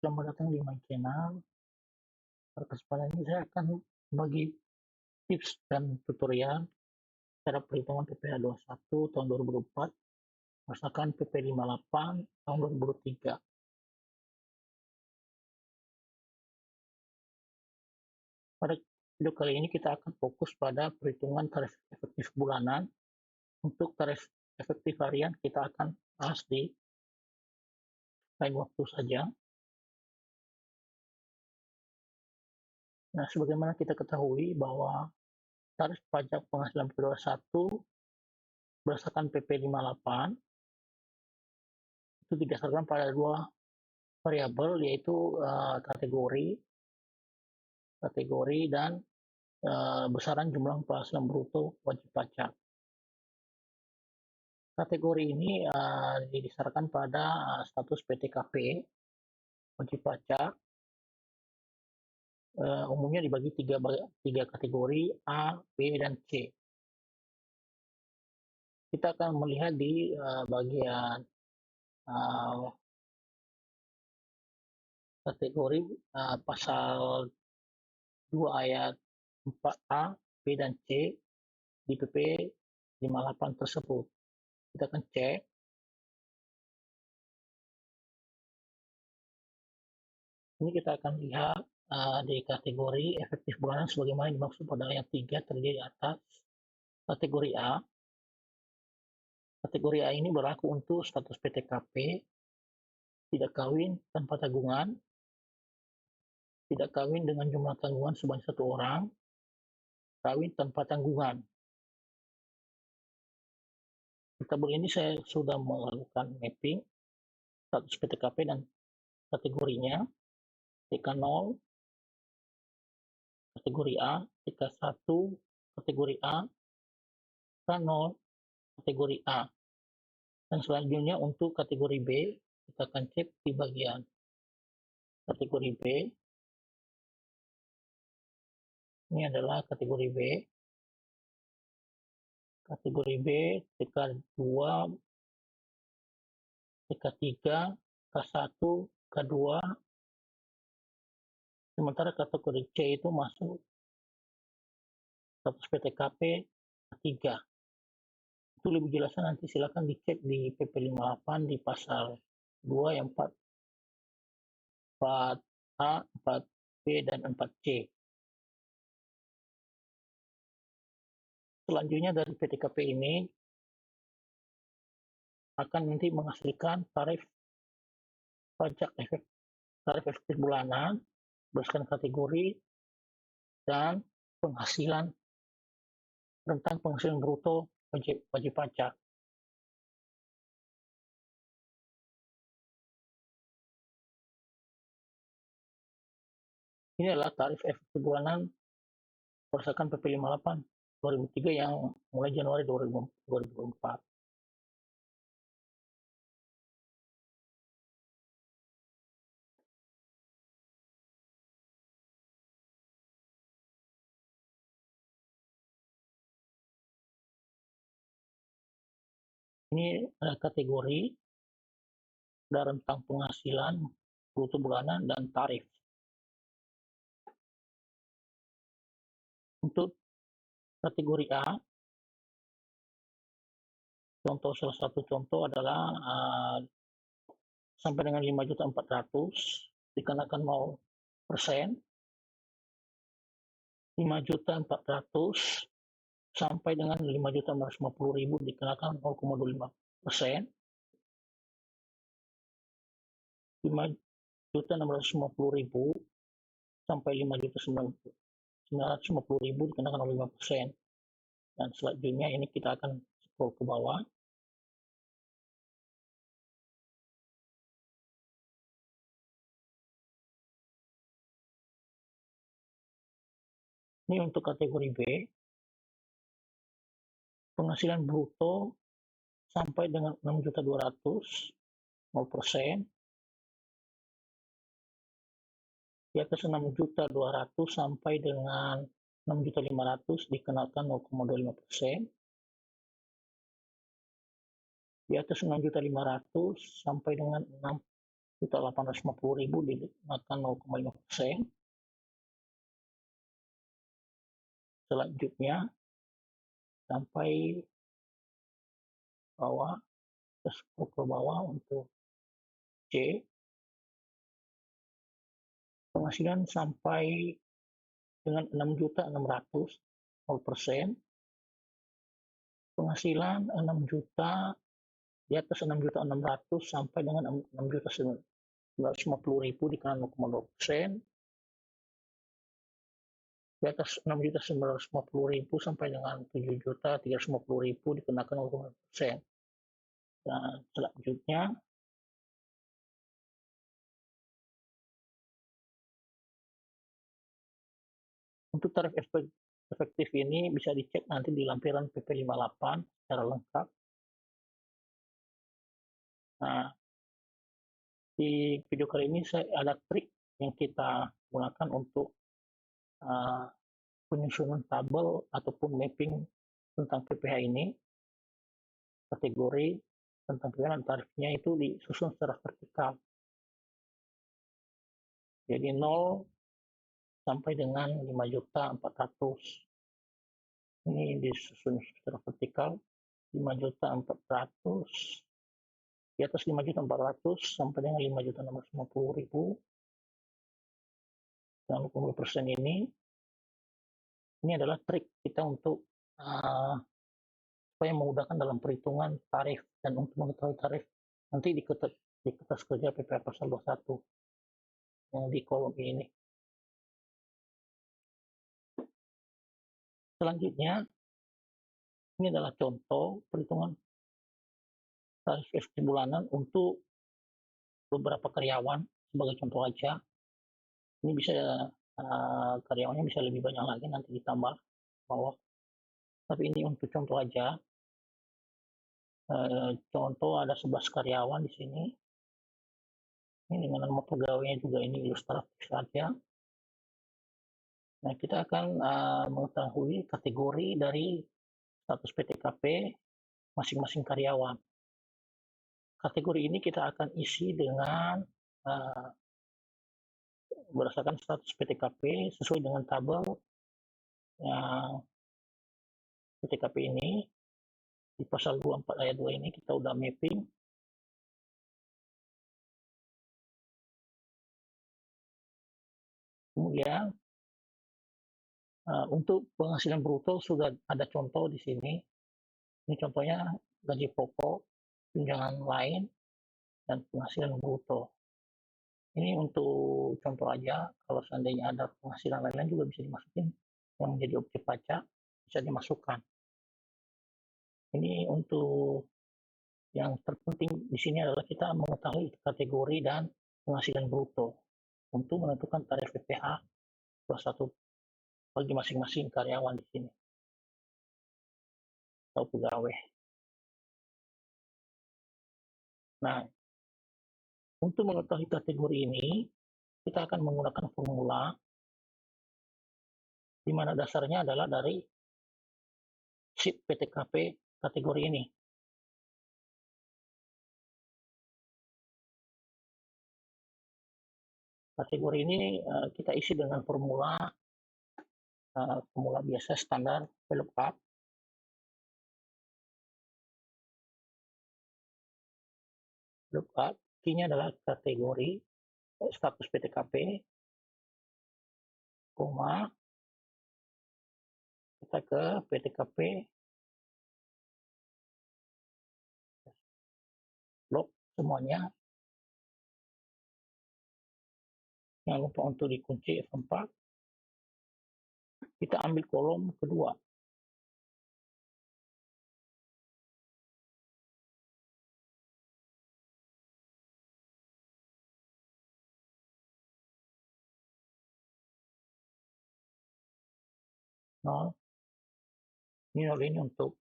Selamat datang di my channel. Pada kesempatan ini saya akan bagi tips dan tutorial cara perhitungan PPh 21 tahun 2024 berdasarkan PP 58 tahun 2023. Pada video kali ini kita akan fokus pada perhitungan tarif efektif bulanan. Untuk tarif efektif harian kita akan bahas di lain waktu saja. Nah, sebagaimana kita ketahui bahwa tarif pajak penghasilan PP 21 berdasarkan PP 58 itu didasarkan pada dua variabel, yaitu kategori dan besaran jumlah penghasilan bruto wajib pajak. Kategori ini didasarkan pada status PTKP wajib pajak. Umumnya dibagi tiga kategori A, B, dan C. Kita akan melihat di bagian kategori pasal 2 ayat 4A, B, dan C di PP 58 tersebut. Kita akan cek. Ini kita akan lihat di kategori efektif bulanan sebagaimana dimaksud pada ayat 3 terdiri di atas. Kategori A. Kategori A ini berlaku untuk status PTKP, tidak kawin tanpa tanggungan, tidak kawin dengan jumlah tanggungan sebanyak 1 orang, kawin tanpa tanggungan. Di tabel ini saya sudah melakukan mapping status PTKP dan kategorinya. TK0 kategori A, TK1 kategori A, K0 kategori A. Dan selanjutnya untuk kategori B, kita akan cek di bagian kategori B. Ini adalah kategori B. Kategori B, TK2, TK3, K1, K2. Sementara kategori C itu masuk status PTKP K3. Itu lebih jelasnya nanti silakan dicek di PP 58 di pasal 2 yang 4A, 4B, dan 4C. Selanjutnya dari PTKP ini akan nanti menghasilkan tarif pajak tarif efektif bulanan berdasarkan kategori dan penghasilan rentang penghasilan bruto wajib pajak. Ini adalah tarif efektif bulanan berdasarkan PP 58 2003 yang mulai Januari 2024. Ini kategori dan rentang penghasilan bruto bulanan dan tarif. Untuk kategori A, salah satu contoh adalah sampai dengan 5.400.000 dikenakan 0%, 5.400.000 sampai dengan 5.450.000 dikenakan 0,25%, 5.650.000 sampai 5.950.000 dikenakan 0,5%. Dan selanjutnya ini kita akan scroll ke bawah. Ini untuk kategori B, penghasilan bruto sampai dengan 6.200.000, 0%. Di atas 6.200.000 sampai dengan 6.500.000 dikenakan 0,25%. Di atas 6.500.000 sampai dengan 1.850.000 dikenakan 0,5%. Selanjutnya sampai bawah, ke bawah untuk C, penghasilan sampai dengan 6.600.000, 0%. Penghasilan 6 juta, di atas 6.600.000 sampai dengan 6.950.000 dikenakan 0,2%. Di atas 6.950.000 sampai dengan 7.350.000 dikenakan 0,5%. Dan selanjutnya untuk tarif efektif ini bisa dicek nanti di lampiran PP 58 secara lengkap. Nah, di video kali ini ada trik yang kita gunakan untuk penyusunan tabel ataupun mapping tentang PPh ini. Kategori tentang PPh dan tarifnya itu disusun secara vertikal. Jadi 0 sampai dengan 5.400.000. Ini disusun secara vertikal. 5.400.000, di atas 5.400.000 sampai dengan 5.650.000. Dan 20% ini adalah trik kita untuk supaya memudahkan dalam perhitungan tarif. Dan untuk mengetahui tarif nanti di kertas kerja PPh pasal 21 yang di kolom ini. Selanjutnya, ini adalah contoh perhitungan tarif efektif bulanan untuk beberapa karyawan. Sebagai contoh aja, ini bisa karyawannya bisa lebih banyak lagi nanti ditambah bawah. Tapi ini untuk contoh aja. Contoh ada 11 karyawan di sini. Ini dengan nama pegawainya juga ini ilustratif saja. Nah, kita akan mengetahui kategori dari status PTKP masing-masing karyawan. Kategori ini kita akan isi dengan berdasarkan status PTKP sesuai dengan tabel yang PTKP ini. Di pasal 24 ayat 2 ini kita udah mapping. Kemudian untuk penghasilan bruto sudah ada contoh di sini. Ini contohnya gaji pokok, tunjangan lain, dan penghasilan bruto. Ini untuk contoh aja. Kalau seandainya ada penghasilan lain-lain juga bisa dimasukin yang menjadi objek pajak, bisa dimasukkan. Ini untuk yang terpenting di sini adalah kita mengetahui kategori dan penghasilan bruto untuk menentukan tarif PPh 21 bagi masing-masing karyawan di sini atau pegawai. Nah, untuk mengetahui kategori ini, kita akan menggunakan formula di mana dasarnya adalah dari sheet PTKP kategori ini. Kategori ini kita isi dengan formula biasa standar VLOOKUP. VLOOKUP key-nya adalah kategori status PTKP, koma, kita ke PTKP blok semuanya. Jangan lupa untuk dikunci F4. Kita ambil kolom kedua. Nol. Ini nol ini untuk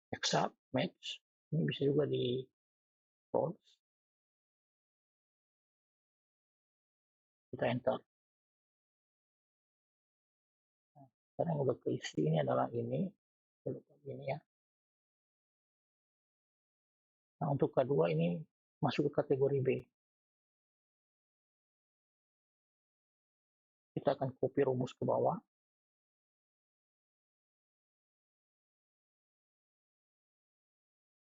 exact match. Ini bisa juga di false. Kita enter. Nah, sekarang udah keisi, ini adalah ini ya. Nah, untuk kedua ini masuk ke kategori B. kita akan copy rumus ke bawah.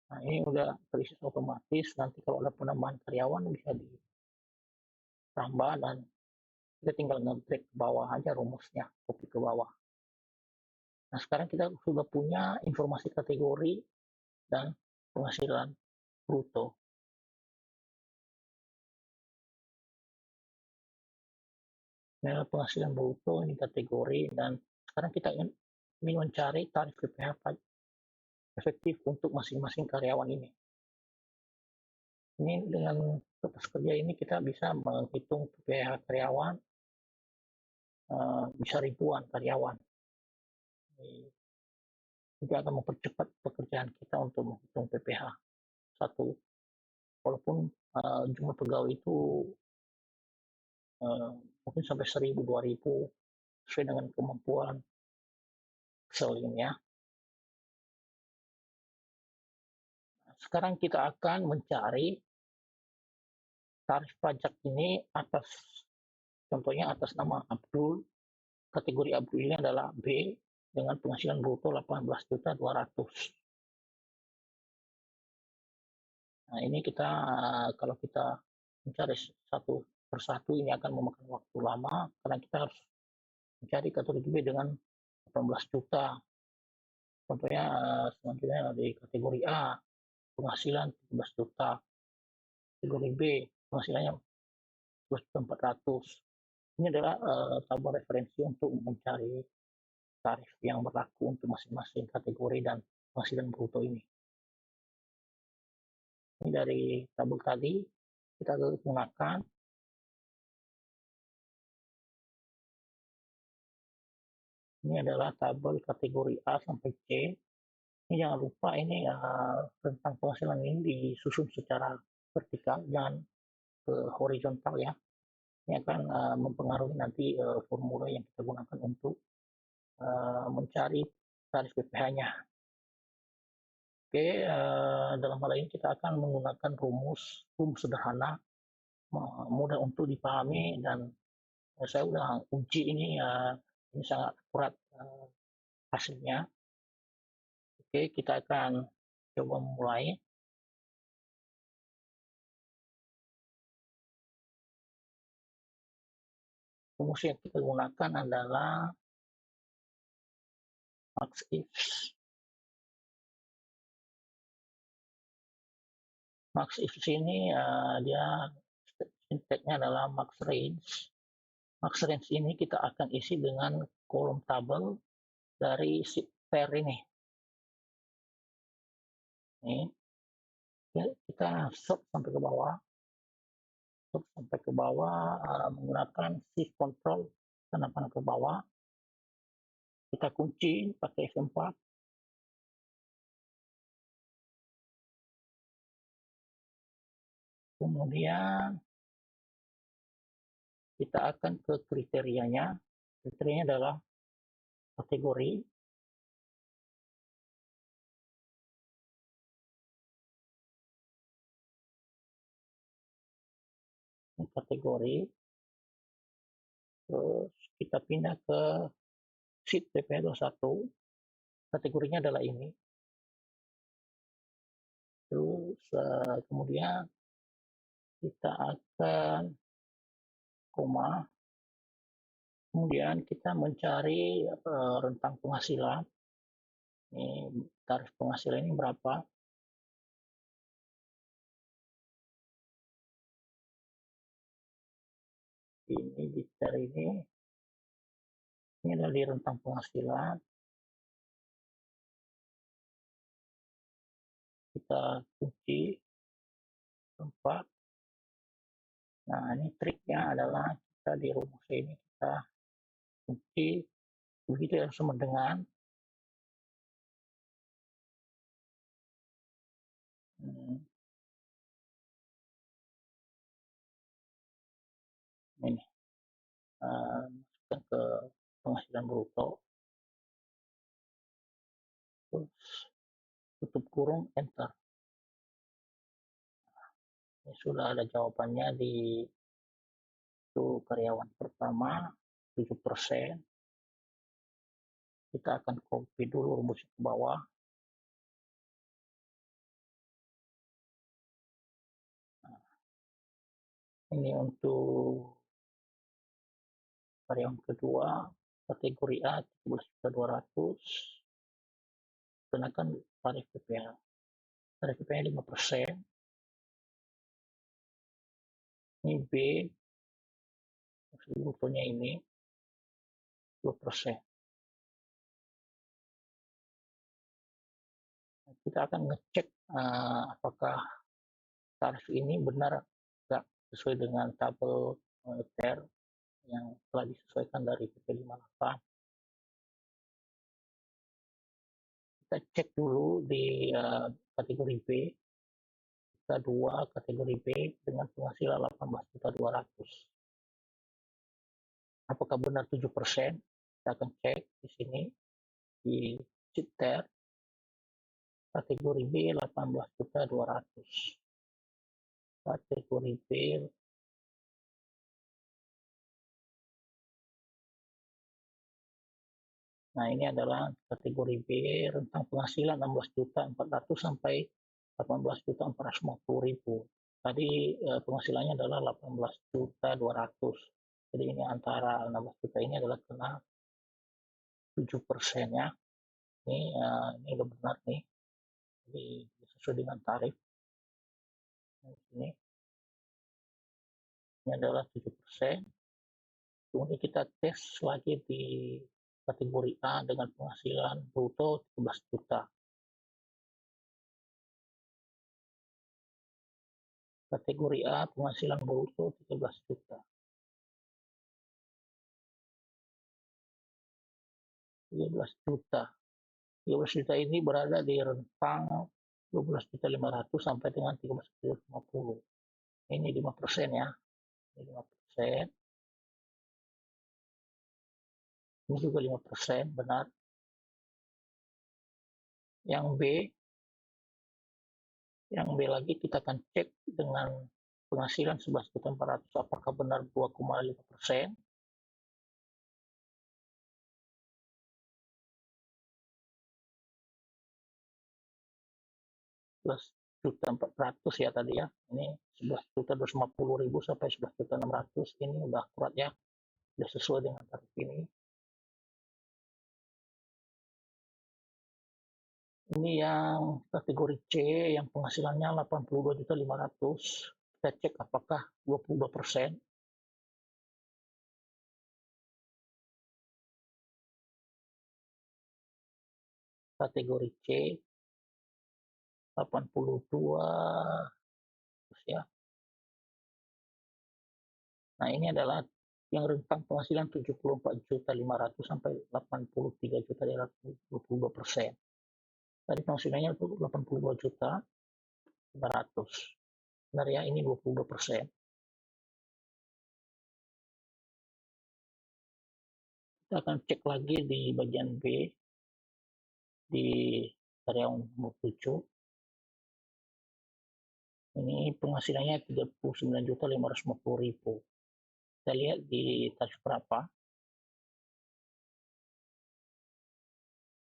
Nah, ini udah terisi otomatis. Nanti kalau ada penambahan karyawan bisa ditambah dan kita tinggal nge-drag ke bawah aja rumusnya, copy ke bawah. Nah, sekarang kita sudah punya informasi kategori dan penghasilan bruto. Ini penghasilan bruto, ini kategori, dan sekarang kita ingin mencari tarif PPh efektif untuk masing-masing karyawan ini. Ini dengan kertas kerja ini kita bisa menghitung PPh karyawan, bisa ribuan karyawan. Ini akan mempercepat pekerjaan kita untuk menghitung PPh satu. Walaupun jumlah pegawai itu mungkin sampai 1.000, 2.000 sesuai dengan kemampuan selingnya. Sekarang kita akan mencari tarif pajak ini contohnya atas nama Abdul. Kategori Abdul ini adalah B dengan penghasilan bruto 18.200.000. Nah, ini kalau kita mencari satu persatu ini akan memakan waktu lama karena kita harus mencari kategori B dengan 18 juta. Contohnya selanjutnya di kategori A penghasilan 17 juta. Kategori B penghasilannya 11.400. Ini adalah tabel referensi untuk mencari tarif yang berlaku untuk masing-masing kategori dan penghasilan bruto ini. Ini dari tabel tadi kita gunakan. Ini adalah tabel kategori A sampai C. Ini jangan lupa ini rentang penghasilan ini disusun secara vertikal, jangan ke horizontal ya. Ini akan mempengaruhi nanti formula yang kita gunakan untuk mencari tarif PPh-nya. Oke, dalam hal ini kita akan menggunakan rumus sederhana, mudah untuk dipahami, dan saya udah uji ini sangat akurat hasilnya. Oke, kita akan coba mulai. Rumus yang kita gunakan adalah max-if. Max-if ini dia sintaknya adalah max range. Max range ini kita akan isi dengan kolom tabel dari sheet pair ini. Ini kita sort sampai ke bawah. Sort sampai ke bawah menggunakan shift control panah ke bawah. Kita kunci pakai F4. Kemudian kita akan ke kriterianya. Kriterianya adalah kategori. Ini kategori. Terus kita pindah ke sheet PPh21. Kategorinya adalah ini. Terus kemudian kita akan koma. Kemudian kita mencari rentang penghasilan. Ini tarif penghasilan ini berapa? Ini dicari ini adalah di rentang penghasilan. Kita kunci tempat. Nah, ini triknya adalah kita di rumus ini kita kunci begitu yang sama dengan ini masukkan ke penghasilan bruto, terus tutup kurung, enter. Ini sudah ada jawabannya di itu karyawan pertama 7%. Kita akan copy dulu rumusnya ke bawah. Nah, ini untuk karyawan kedua, kategori A 17.200, kenakan tarif PPh. Tarif PPh 5%. Ini B, butuhnya ini 2%. Kita akan ngecek apakah tarif ini benar nggak sesuai dengan tabel moneter yang telah disesuaikan dari PP 58. Kita cek dulu di kategori B. Kita 2 kategori B dengan penghasilan 18.200. Apakah benar 7%? Kita akan cek di sini di Citer kategori B 18.200. Kategori B Nah, ini adalah kategori B, rentang penghasilan 16.400 sampai 18.450.000. Tadi penghasilannya adalah 18.200. Jadi ini antara 16 juta ini adalah kena 7% ya. Ini udah benar nih. Jadi sesuai dengan tarif. Nah, ini adalah 7%. Kemudian kita tes lagi di kategori A dengan penghasilan bruto 13 juta. Kategori A penghasilan bruto 13 juta. 13 juta. 13 juta ini berada di rentang 12.500 sampai dengan 13.50. Ini 5% ya. Ini 5%. Ini juga 5%, benar. Yang B lagi kita akan cek dengan penghasilan 11.400 apakah benar 2,5%. Juta 400 ya tadi ya. Ini 11.250.000 sampai 11.600. Ini udah akurat ya. Sudah sesuai dengan tarif ini. Ini yang kategori C yang penghasilannya 82.500. Kita cek apakah 22%. Kategori C 82 ya. Nah, ini adalah yang rentang penghasilan 74.500 sampai 83.200, 22%. Tadi penghasilannya 82.500. Benar ya, ini 22%. Kita akan cek lagi di bagian B di karyawan nomor 7. Ini penghasilannya 39.550.000. Kita lihat di tarif berapa.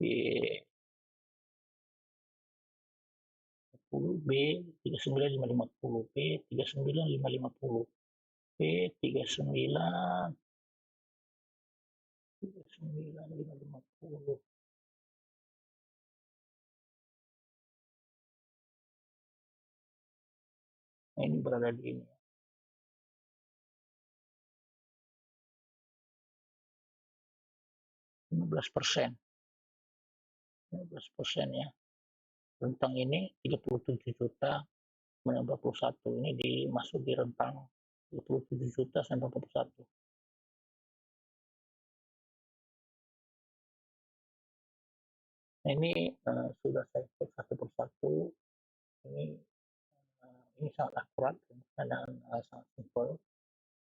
Di B 39.550, B 39.550, B 39.550. Nah, ini berada di ini. 15%. 15% ya. Rentang ini 37 juta 91. Ini dimasuk di rentang 37 juta sampai 41. Nah, ini sudah saya cek satu persatu. Ini sangat akurat dan sangat simpel,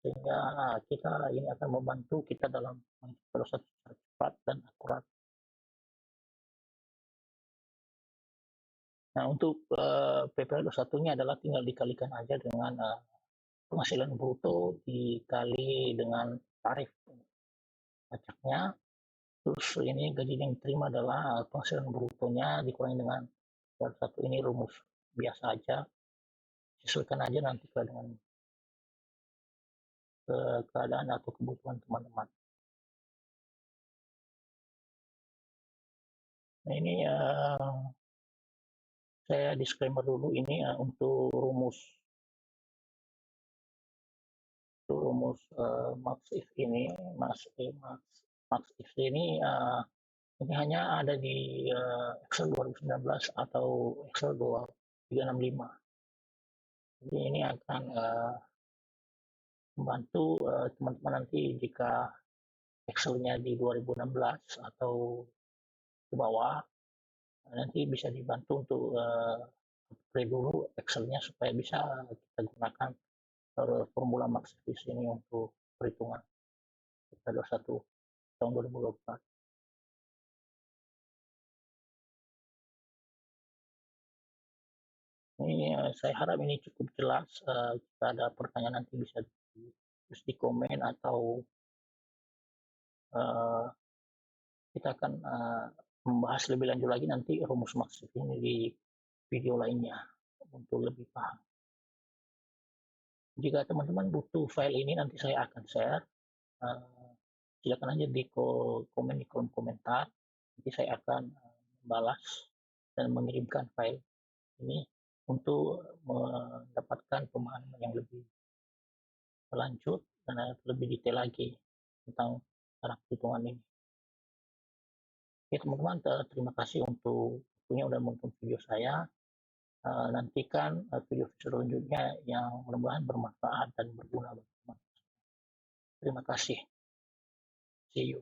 sehingga kita ini akan membantu kita dalam proses cepat dan akurat. Nah, untuk PPh 21-nya adalah tinggal dikalikan aja dengan penghasilan bruto dikali dengan tarif. pajaknya. Terus ini gaji yang diterima adalah penghasilan brutonya dikurangi dengan salah satu ini rumus biasa aja, sesuaikan aja nanti dengan keadaan atau kebutuhan teman-teman. Nah ini saya disclaimer dulu ini untuk rumus max if ini max if ini hanya ada di Excel 2019 atau Excel 2365. Jadi ini akan membantu teman-teman nanti jika Excel-nya di 2016 atau ke bawah, nanti bisa dibantu untuk upgrade dulu Excel-nya supaya bisa kita gunakan formula maximis ini untuk perhitungan P21 tahun 2024. Ini saya harap ini cukup jelas. Jika ada pertanyaan nanti bisa di komen atau kita akan membahas lebih lanjut lagi nanti rumus maksud ini di video lainnya untuk lebih paham. Jika teman-teman butuh file ini nanti saya akan share. Silakan aja di komen di kolom komentar. Nanti saya akan membalas dan mengirimkan file ini untuk mendapatkan pemahaman yang lebih lanjut dan lebih detail lagi tentang cara perhitungan ini. Oke teman-teman, terima kasih untuk waktunya udah menonton video saya. Nantikan video selanjutnya yang mudah-mudahan bermanfaat dan berguna bagi teman-teman. Terima kasih. See you.